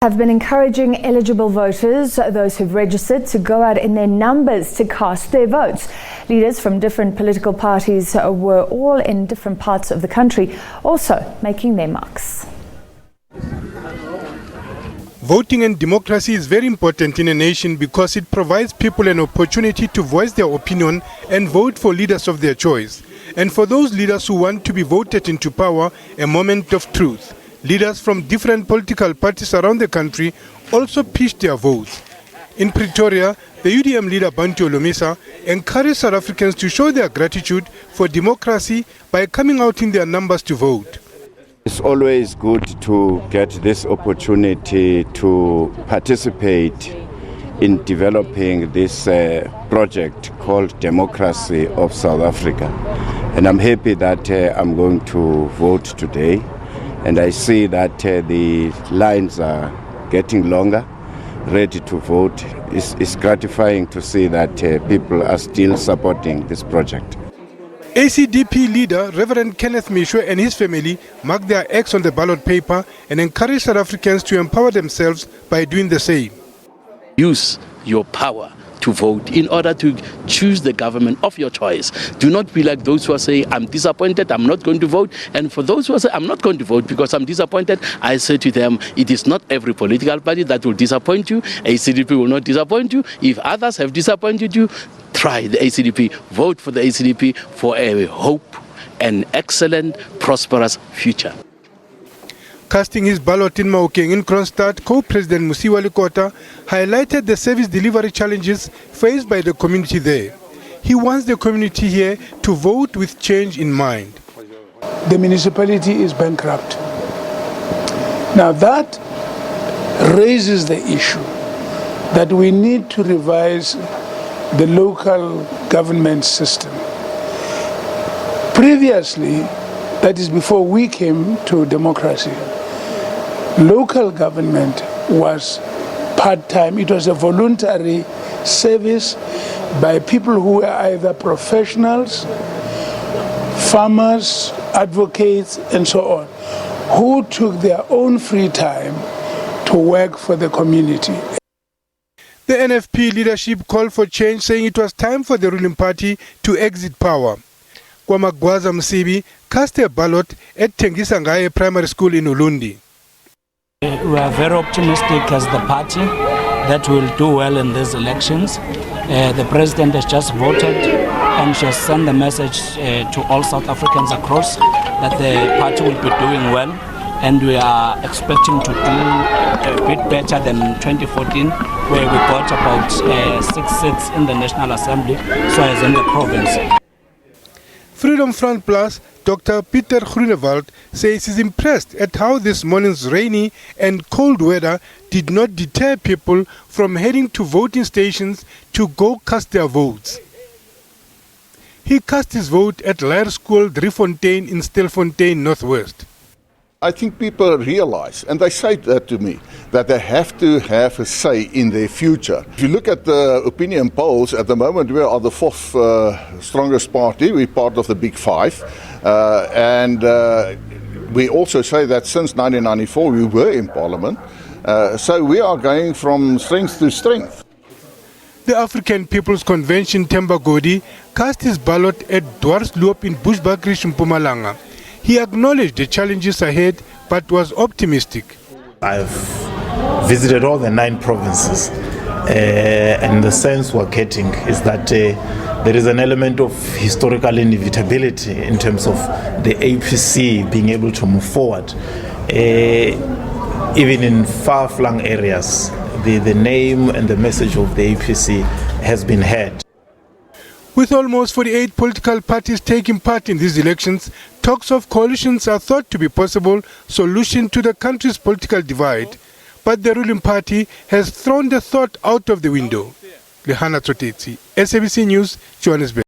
Have been encouraging eligible voters, those who've registered, to go out in their numbers to cast their votes. Leaders from different political parties were all in different parts of the country, also making their marks. Voting and democracy is very important in a nation because it provides people an opportunity to voice their opinion and vote for leaders of their choice. And for those leaders who want to be voted into power, a moment of truth. Leaders from different political parties around the country also pitched their votes. In Pretoria, the UDM leader Bantu Olomisa encouraged South Africans to show their gratitude for democracy by coming out in their numbers to vote. It's always good to get this opportunity to participate in developing this project called Democracy of South Africa. And I'm happy that I'm going to vote today. And I see that the lines are getting longer, ready to vote. It's gratifying to see that people are still supporting this project. ACDP leader Reverend Kenneth Mishwe and his family marked their X on the ballot paper and encouraged South Africans to empower themselves by doing the same. Use your power to vote in order to choose the government of your choice. Do not be like those who are saying, I'm disappointed, I'm not going to vote. And for those who are saying, I'm not going to vote because I'm disappointed, I say to them, it is not every political party that will disappoint you. ACDP will not disappoint you. If others have disappointed you, try the ACDP, vote for the ACDP for a hope, an excellent, prosperous future. Casting his ballot in Maokeng in Kronstadt, co-president Musiwa Likota highlighted the service delivery challenges faced by the community there. He wants the community here to vote with change in mind. The municipality is bankrupt. Now that raises the issue that we need to revise the local government system. Previously, that is before we came to democracy, local government was part-time. It was a voluntary service by people who were either professionals, farmers, advocates, and so on, who took their own free time to work for the community. The NFP leadership called for change, saying it was time for the ruling party to exit power. Kwamagwaza Msibi cast a ballot at Tengisangaye Primary School in Ulundi. We are very optimistic as the party that we'll do well in these elections. The president has just voted and she has sent the message to all South Africans across that the party will be doing well, and we are expecting to do a bit better than 2014, where we got about 6 seats in the National Assembly, so as in the province. Freedom Front Plus Dr. Peter Groenewald says he's impressed at how this morning's rainy and cold weather did not deter people from heading to voting stations to go cast their votes. He cast his vote at Laer School, Driefontein in Stilfontein, Northwest. I think people realize, and they say that to me, that they have to have a say in their future. If you look at the opinion polls, at the moment we are the fourth strongest party. We're part of the Big Five. And we also say that since 1994 we were in Parliament. So we are going from strength to strength. The African People's Convention Themba Godi cast his ballot at Dwarsloop in Bushbuckridge, Mpumalanga. He acknowledged the challenges ahead, but was optimistic. I've visited all the 9 provinces, and the sense we're getting is that there is an element of historical inevitability in terms of the APC being able to move forward. Even in far-flung areas, the name and the message of the APC has been heard. With almost 48 political parties taking part in these elections, talks of coalitions are thought to be possible solution to the country's political divide. But the ruling party has thrown the thought out of the window. Lehana Trotetsi, SABC News, Johannesburg.